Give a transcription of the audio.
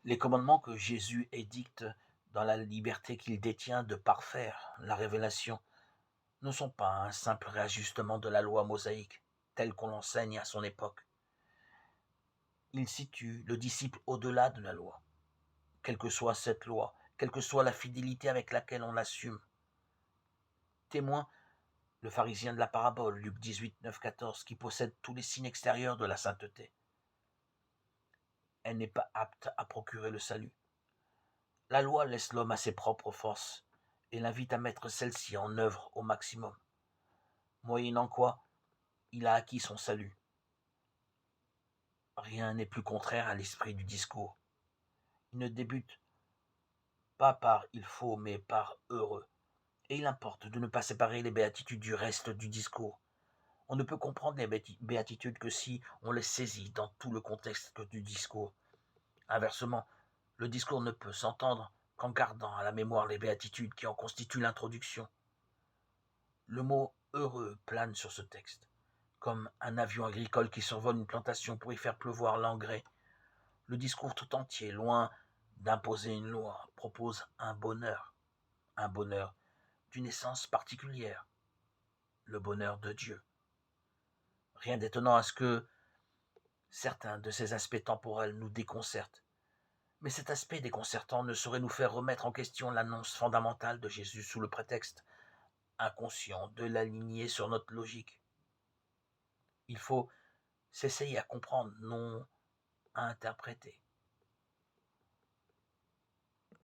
Les commandements que Jésus édicte dans la liberté qu'il détient de parfaire la révélation ne sont pas un simple réajustement de la loi mosaïque, telle qu'on l'enseigne à son époque. Ils situent le disciple au-delà de la loi, quelle que soit cette loi, quelle que soit la fidélité avec laquelle on l'assume. Témoin, le pharisien de la parabole, Luc 18, 9, 14, qui possède tous les signes extérieurs de la sainteté. Elle n'est pas apte à procurer le salut. La loi laisse l'homme à ses propres forces et l'invite à mettre celle-ci en œuvre au maximum, moyennant quoi il a acquis son salut. Rien n'est plus contraire à l'esprit du discours. Il ne débute pas par il faut, mais par heureux. Et il importe de ne pas séparer les béatitudes du reste du discours. On ne peut comprendre les béatitudes que si on les saisit dans tout le contexte du discours. Inversement, le discours ne peut s'entendre qu'en gardant à la mémoire les béatitudes qui en constituent l'introduction. Le mot heureux plane sur ce texte, comme un avion agricole qui survole une plantation pour y faire pleuvoir l'engrais. Le discours tout entier, loin d'imposer une loi, propose un bonheur d'une essence particulière, le bonheur de Dieu. Rien d'étonnant à ce que certains de ces aspects temporels nous déconcertent. Mais cet aspect déconcertant ne saurait nous faire remettre en question l'annonce fondamentale de Jésus sous le prétexte inconscient de l'aligner sur notre logique. Il faut s'essayer à comprendre, non à interpréter.